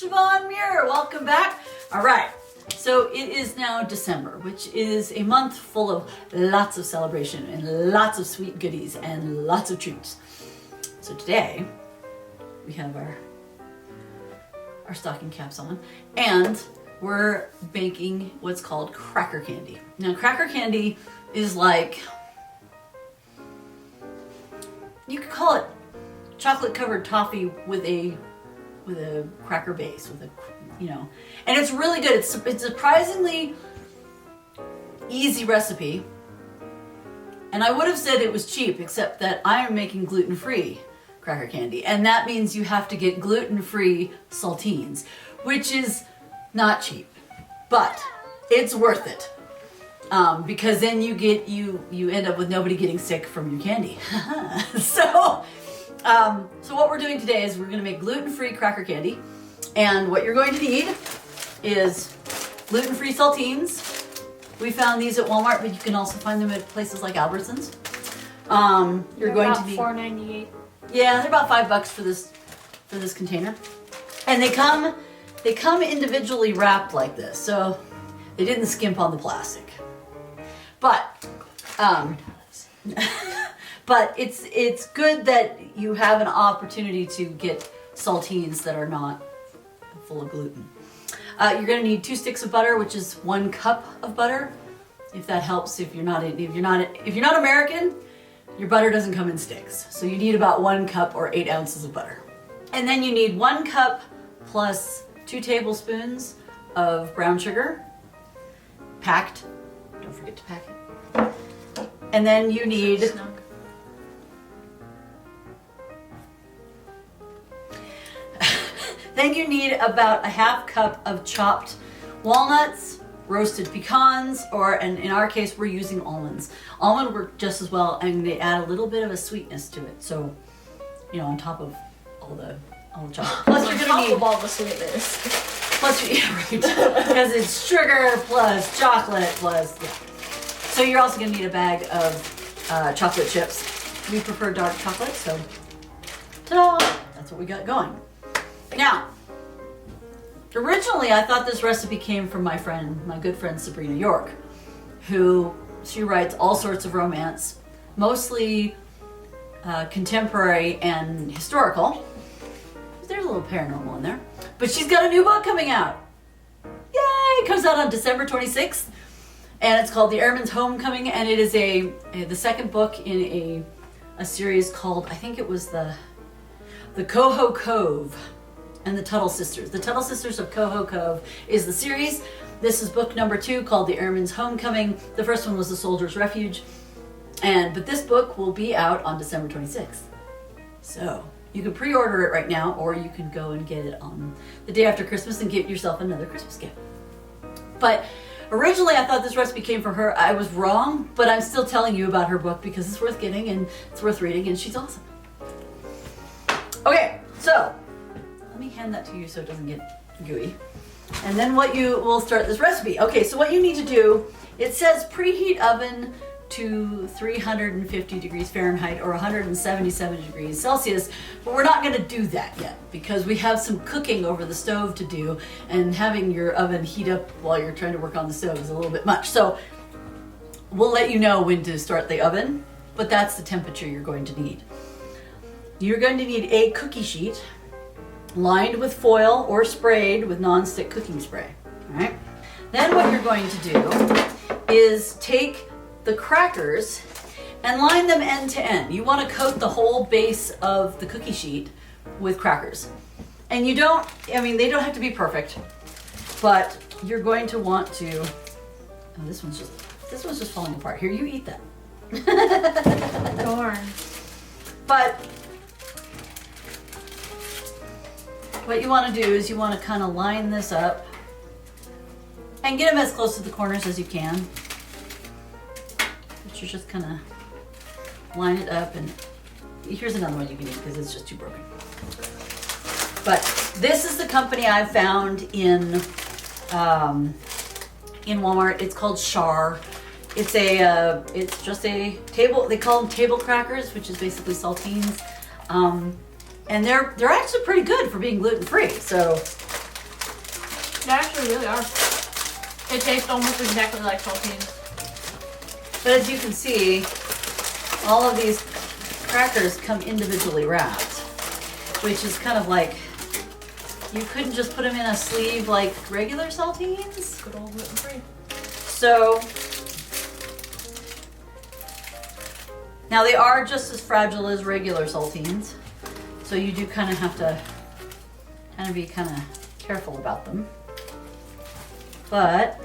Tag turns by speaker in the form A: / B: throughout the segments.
A: Siobhan Muir, welcome back. All right, so it is now December, which is a month full of lots of celebration and lots of sweet goodies and lots of treats. So today we have our stocking caps on, and we're baking what's called cracker candy. Now, cracker candy is like, you could call it chocolate covered toffee with a cracker base, with a, and it's really good. It's a surprisingly easy recipe, and I would have said it was cheap, except that I am making gluten-free cracker candy, and that means you have to get gluten-free saltines, which is not cheap, but it's worth it, because then you end up with nobody getting sick from your candy. So what we're doing today is we're going to make gluten-free cracker candy, and what you're going to need is gluten-free saltines. We found these at Walmart, but you can also find them at places like Albertsons. You're going to need
B: $4.98.
A: Yeah, they're about $5 for this container, and they come individually wrapped like this, so they didn't skimp on the plastic. But but it's good that you have an opportunity to get saltines that are not full of gluten. You're going to need 2 sticks of butter, which is 1 cup of butter. If that helps, if you're not American, your butter doesn't come in sticks. So you need about 1 cup or 8 ounces of butter. And then you need 1 cup plus 2 tablespoons of brown sugar, packed. Don't forget to pack it. And then you need about a 1/2 cup of chopped walnuts, roasted pecans, and in our case, we're using almonds. Almond work just as well, and they add a little bit of a sweetness to it. So, on top of all the chocolate. Plus, you're gonna need
B: all the sweetness.
A: Plus, because it's sugar plus chocolate plus, yeah. So you're also gonna need a bag of chocolate chips. We prefer dark chocolate, so ta-da! That's what we got going. Now, originally I thought this recipe came from my good friend Sabrina York, she writes all sorts of romance, mostly contemporary and historical. There's a little paranormal in there, but she's got a new book coming out. Yay! It comes out on December 26th, and it's called The Airman's Homecoming, and it is the second book in a series called, I think it was the Coho Cove and the Tuttle Sisters. The Tuttle Sisters of Coho Cove is the series. This is book number 2, called The Airman's Homecoming. The first one was The Soldier's Refuge, but this book will be out on December 26th. So you can pre-order it right now, or you can go and get it on the day after Christmas and get yourself another Christmas gift. But originally I thought this recipe came from her. I was wrong, but I'm still telling you about her book because it's worth getting and it's worth reading, and she's awesome. Okay, so let me hand that to you so it doesn't get gooey. And then we'll start this recipe. Okay, so what you need to do, it says preheat oven to 350 degrees Fahrenheit or 177 degrees Celsius, but we're not going to do that yet because we have some cooking over the stove to do, and having your oven heat up while you're trying to work on the stove is a little bit much. So we'll let you know when to start the oven, but that's the temperature you're going to need. You're going to need a cookie sheet lined with foil or sprayed with non-stick cooking spray. All right. Then what you're going to do is take the crackers and line them end to end. You want to coat the whole base of the cookie sheet with crackers. And they don't have to be perfect, but you're going to want to, this one's just falling apart. Here, you eat that.
B: Darn.
A: But what you want to do is you want to kind of line this up and get them as close to the corners as you can. But you just kind of line it up, and here's another one you can eat because it's just too broken. But this is the company I found in Walmart. It's called Char. It's just a table. They call them table crackers, which is basically saltines. And they're actually pretty good for being gluten-free. So
B: They really are. They taste almost exactly like saltines.
A: But as you can see, all of these crackers come individually wrapped, which is kind of like, you couldn't just put them in a sleeve like regular saltines.
B: Good old gluten-free.
A: So, now they are just as fragile as regular saltines. So you do kind of have to be kind of careful about them. But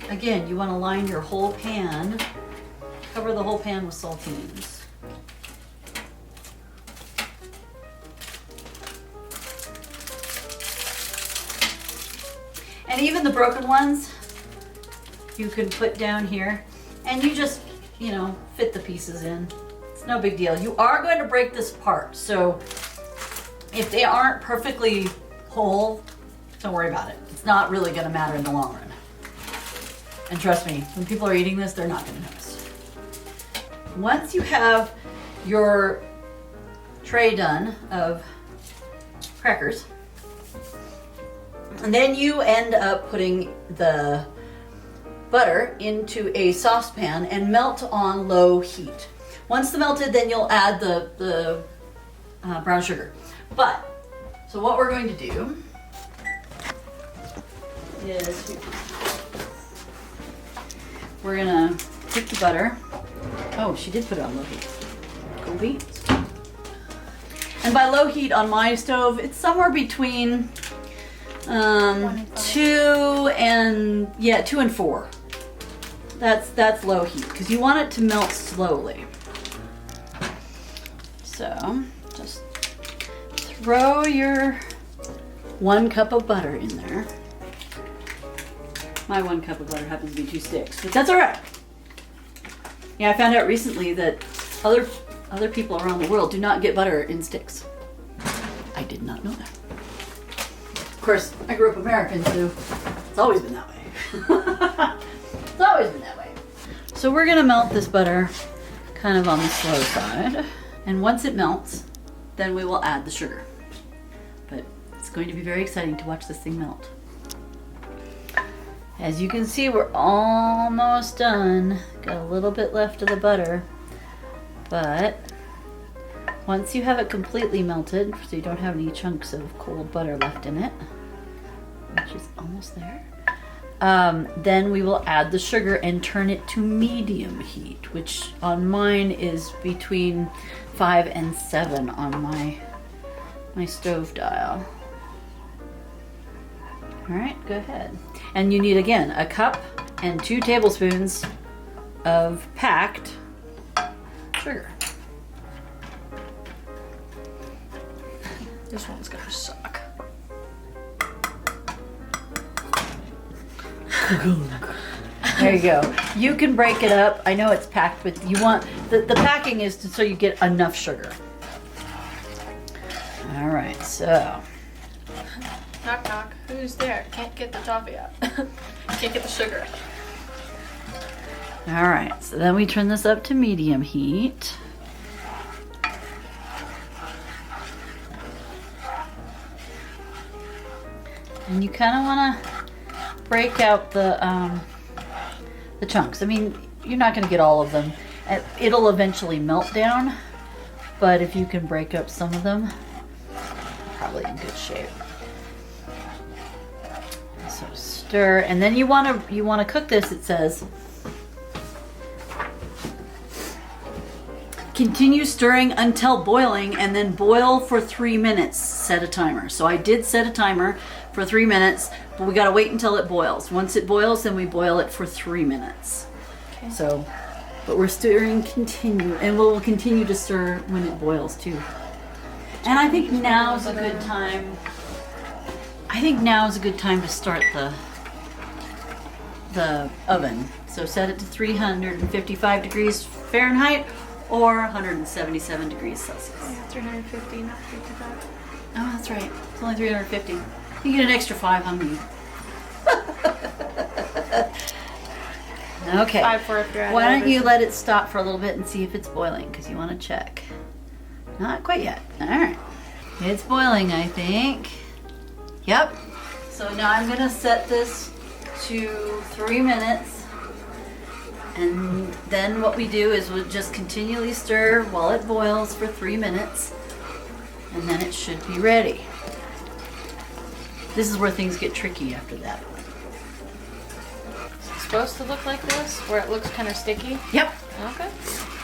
A: again, you want to line your whole pan, cover the whole pan with saltines. And even the broken ones, you can put down here and you just, you know, fit the pieces in. It's no big deal. You are going to break this apart. So if they aren't perfectly whole, don't worry about it. It's not really going to matter in the long run. And trust me, when people are eating this, they're not going to notice. Once you have your tray done of crackers, and then you end up putting the butter into a saucepan and melt on low heat. Once they're melted, then you'll add the brown sugar. But, so what we're going to do is we're gonna take the butter. Oh, she did put it on low heat. Cool beans. And by low heat on my stove, it's somewhere between 2 and 4. That's low heat because you want it to melt slowly. So just throw your 1 cup of butter in there. My 1 cup of butter happens to be 2 sticks, but that's all right. Yeah, I found out recently that other people around the world do not get butter in sticks. I did not know that. Of course, I grew up American, so it's always been that way. It's always been that way. So we're gonna melt this butter kind of on the slow side. And once it melts, then we will add the sugar. But it's going to be very exciting to watch this thing melt. As you can see, we're almost done. Got a little bit left of the butter. But once you have it completely melted, so you don't have any chunks of cold butter left in it, which is almost there, then we will add the sugar and turn it to medium heat, which on mine is between 5 and 7 on my stove dial. All right, go ahead. And you need, again, a cup and 2 tablespoons of packed sugar.
B: This one's gonna suck.
A: There you go. You can break it up. I know it's packed, but you want the packing is so you get enough sugar. All right, so
B: Knock knock. Who's there? Can't get the toffee out. Can't get the sugar.
A: all right, so then we turn this up to medium heat. And you kind of want to break out the chunks. I mean, you're not going to get all of them. It'll eventually melt down, but if you can break up some of them, you're probably in good shape. So stir, and then you want to cook this. It says continue stirring until boiling, and then boil for 3 minutes. Set a timer. So I did set a timer for 3 minutes, but we gotta wait until it boils. Once it boils, then we boil it for 3 minutes.
B: Okay.
A: So, but we're stirring continue, and we'll continue to stir when it boils too. And I think now is a good time. I think now is a good time to start the oven. So set it to 355 degrees Fahrenheit or 177 degrees Celsius.
B: Yeah, 350, not 55.
A: Oh, that's right. It's only 350. You get an extra 5 on me. Okay.
B: 5 for if you're at
A: Why don't you
B: elevation.
A: let it stop for a little bit and see if it's boiling, because you want to check. Not quite yet. All right. It's boiling, I think. Yep. So now I'm gonna set this to 3 minutes. And then what we do is we'll just continually stir while it boils for 3 minutes. And then it should be ready. This is where things get tricky after that.
B: Is it supposed to look like this, where it looks kind of sticky?
A: Yep.
B: Okay.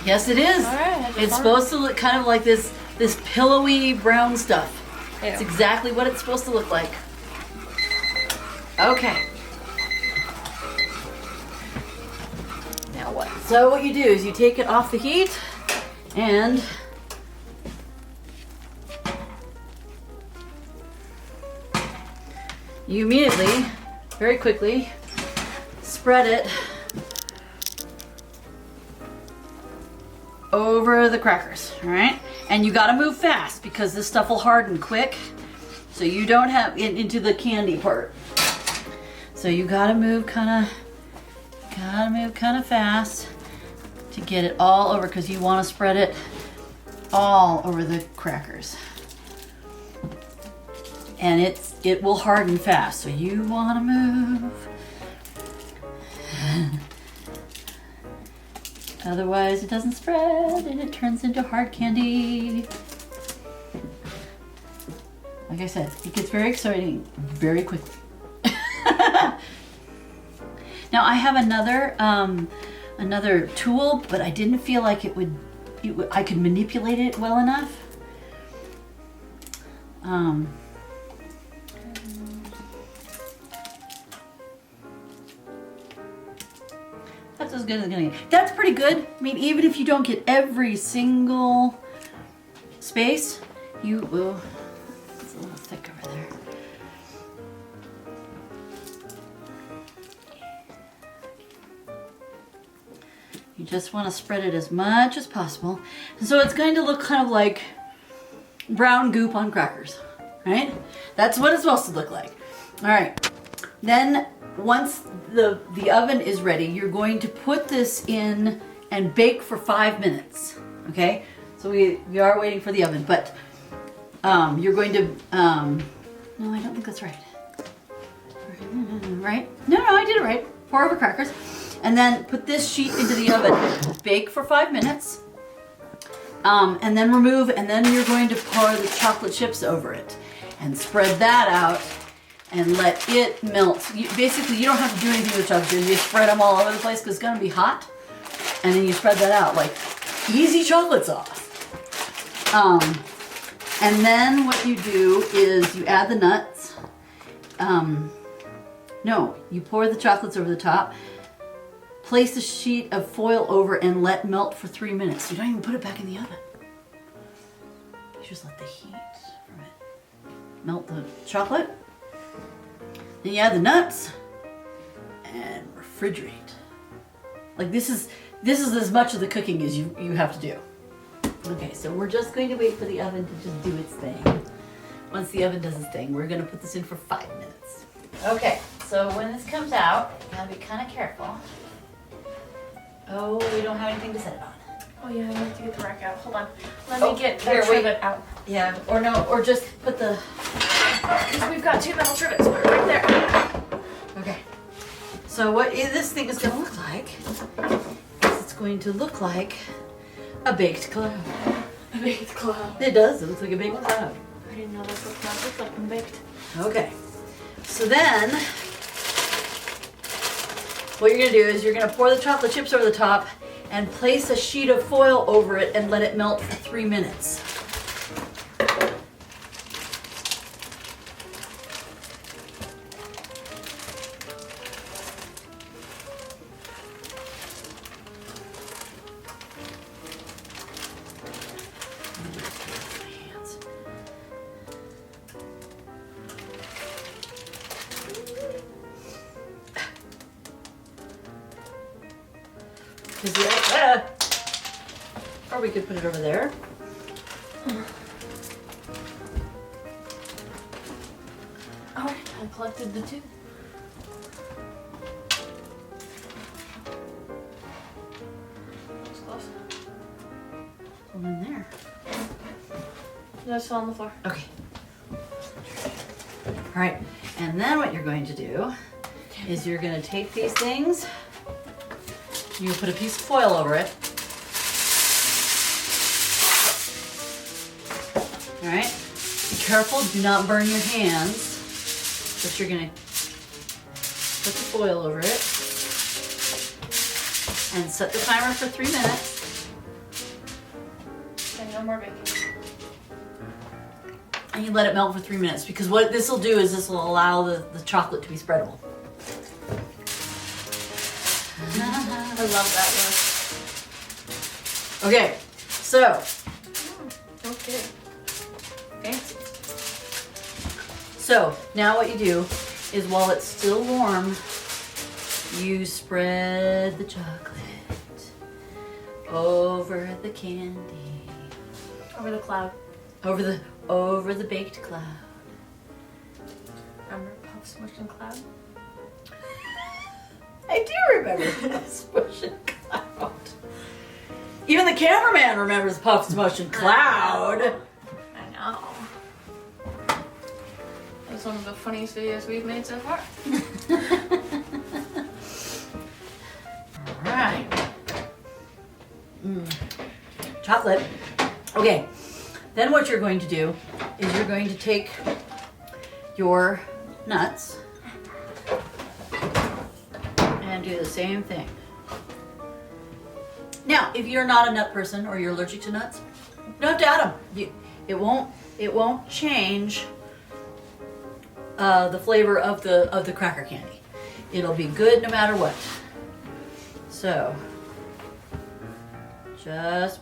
A: Yes, it is.
B: All right.
A: It's supposed to look kind of like this pillowy brown stuff.
B: Ew.
A: It's exactly what it's supposed to look like. Okay.
B: Now what?
A: So what you do is you take it off the heat and you immediately, very quickly, spread it over the crackers, all right? And you gotta move fast because this stuff will harden quick. So you don't have into the candy part. So you gotta move kind of fast to get it all over because you want to spread it all over the crackers. And it will harden fast, so you want to move. Otherwise it doesn't spread and it turns into hard candy. Like I said, it gets very exciting very quickly. Now I have another tool, but I didn't feel like I could manipulate it well enough. That's as good as it's gonna get. That's pretty good. I mean, even if you don't get every single space, you will. It's a little thick over there. You just want to spread it as much as possible. And so it's going to look kind of like brown goop on crackers, right? That's what it's supposed to look like. All right. Then once the oven is ready, you're going to put this in and bake for 5 minutes, okay? So we are waiting for the oven, but you're going to, no, I don't think that's right. Right? No, I did it right. Pour over crackers. And then put this sheet into the oven, bake for 5 minutes, and then remove, and then you're going to pour the chocolate chips over it and spread that out and let it melt. Basically, you don't have to do anything with chocolate chips. You spread them all over the place because it's going to be hot, and then you spread that out like easy chocolate sauce. And then what you do is you add the nuts. No, you pour the chocolates over the top. Place a sheet of foil over and let melt for 3 minutes. You don't even put it back in the oven. You just let the heat from it melt the chocolate. Then you add the nuts and refrigerate. Like this is as much of the cooking as you have to do. Okay, so we're just going to wait for the oven to just do its thing. Once the oven does its thing, we're gonna put this in for 5 minutes. Okay, so when this comes out, you gotta be kind of careful. Oh, we don't have anything to set it on.
B: Oh yeah, I have to get the rack out. Hold on. Let me get the
A: here,
B: trivet out.
A: Yeah, or just put the...
B: Because we've got 2 metal trivets. Put it right there.
A: Okay. So what this thing is going to look like is it's going to look like a baked cloud.
B: A baked cloud.
A: It does. It looks like a baked cloud.
B: I didn't know that's what clouds look like when baked.
A: Okay. So then, what you're going to do is you're going to pour the chocolate chips over the top and place a sheet of foil over it and let it melt for 3 minutes. Or we could put it over there.
B: Oh, I collected the 2. That's close.
A: One in there.
B: No, it's still on the floor.
A: Okay. All right, and then what you're going to do is you're going to take these things, you put a piece of foil over it. All right, be careful, do not burn your hands, but you're going to put the foil over it and set the timer for 3 minutes.
B: And no more baking.
A: And you let it melt for 3 minutes, because what this will do is this will allow the chocolate to be spreadable.
B: I love that look.
A: Okay, so
B: Okay. Fancy.
A: So now what you do is, while it's still warm, you spread the chocolate over the candy,
B: Over the cloud.
A: over the baked cloud.
B: Remember Puff Smush and Cloud?
A: I do remember Puff Smush and Cloud. Even the cameraman remembers Puff Smush and Cloud.
B: I know. That's one of the funniest videos we've made so far.
A: All right. Chocolate. Okay. Then what you're going to do is you're going to take your nuts and do the same thing. Now, if you're not a nut person or you're allergic to nuts, you don't have to add them. It won't change the flavor of the cracker candy. It'll be good no matter what. So just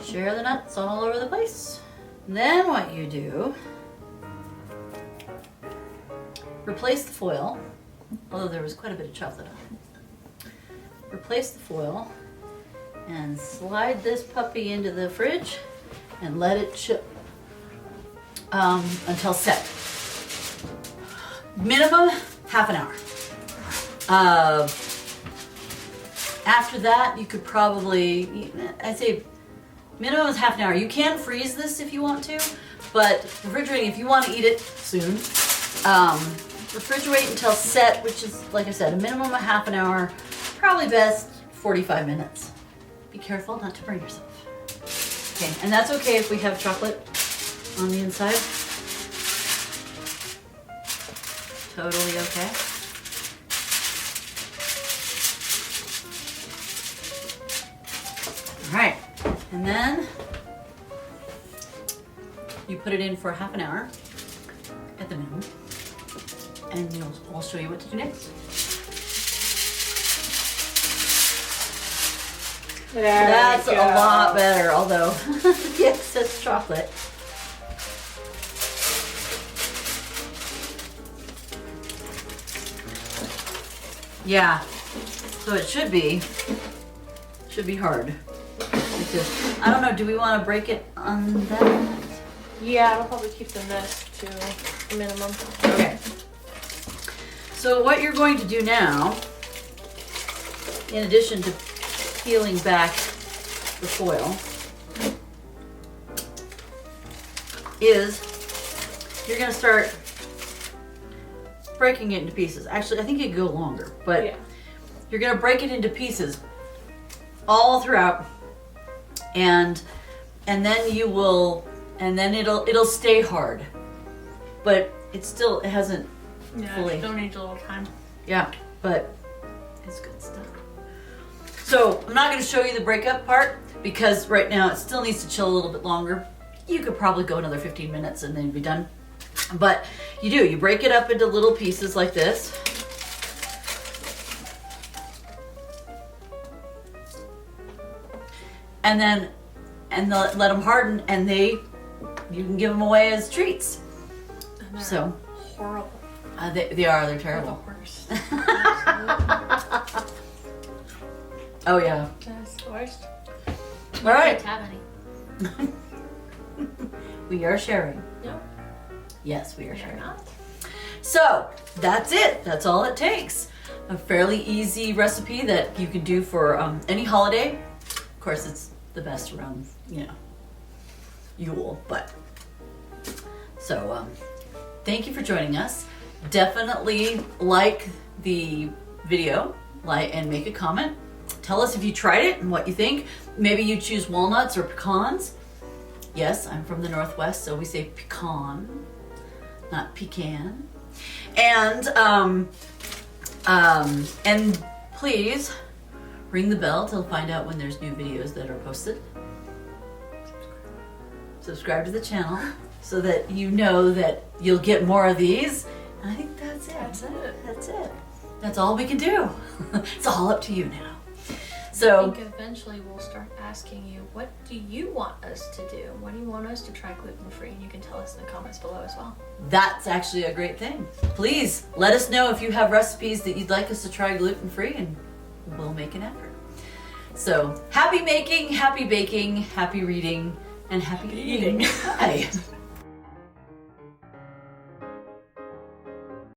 A: share the nuts all over the place. And then what you do, replace the foil, although there was quite a bit of chocolate on it. Replace the foil and slide this puppy into the fridge and let it chill until set. Minimum half an hour. After that, you could probably, I'd say minimum is half an hour. You can freeze this if you want to, but refrigerating if you want to eat it soon. Refrigerate until set, which is, like I said, a minimum of half an hour, probably best 45 minutes. Be careful not to burn yourself. Okay, and that's okay if we have chocolate on the inside. Totally okay. All right, and then you put it in for half an hour at the minimum, and I'll show you what to do next. That's a lot better, although yes, it's chocolate. Yeah, so it should be hard. Because, I don't know, do we want to break it on that?
B: Yeah, I'll probably keep the mist to a minimum.
A: Okay. So what you're going to do now, in addition to peeling back the foil, is you're going to start breaking it into pieces. Actually, I think it could go longer, but
B: Yeah.
A: you're going to break it into pieces all throughout, and then you will, and then it'll stay hard, but it hasn't
B: Yeah,
A: fully.
B: it still needs a little time.
A: Yeah, but it's good stuff. So I'm not going to show you the breakup part because right now it still needs to chill a little bit longer. You could probably go another 15 minutes and then be done. But you break it up into little pieces like this. And then let them harden, and you can give them away as treats.
B: And they're
A: So
B: horrible.
A: they're
B: They're
A: terrible.
B: the worst.
A: Oh yeah.
B: That's the worst.
A: All right.
B: Can't have any.
A: We are sharing.
B: No,
A: Yes, we are
B: you're
A: sharing.
B: not.
A: So that's it. That's all it takes. A fairly easy recipe that you can do for any holiday. Of course, it's the best around, Yule. But so thank you for joining us. Definitely like the video, and make a comment. Tell us if you tried it and what you think. Maybe you choose walnuts or pecans. Yes, I'm from the Northwest, so we say pecan, not pecan. And please ring the bell to find out when there's new videos that are posted. Subscribe to the channel so that you know that you'll get more of these. And I think that's it. That's it. That's all we can do. It's all up to you now. So
B: I think eventually we'll start asking you, what do you want us to do? What do you want us to try gluten-free? And you can tell us in the comments below as well.
A: that's actually a great thing. Please let us know if you have recipes that you'd like us to try gluten-free, and we'll make an effort. So happy making, happy baking, happy reading, and happy eating. Bye.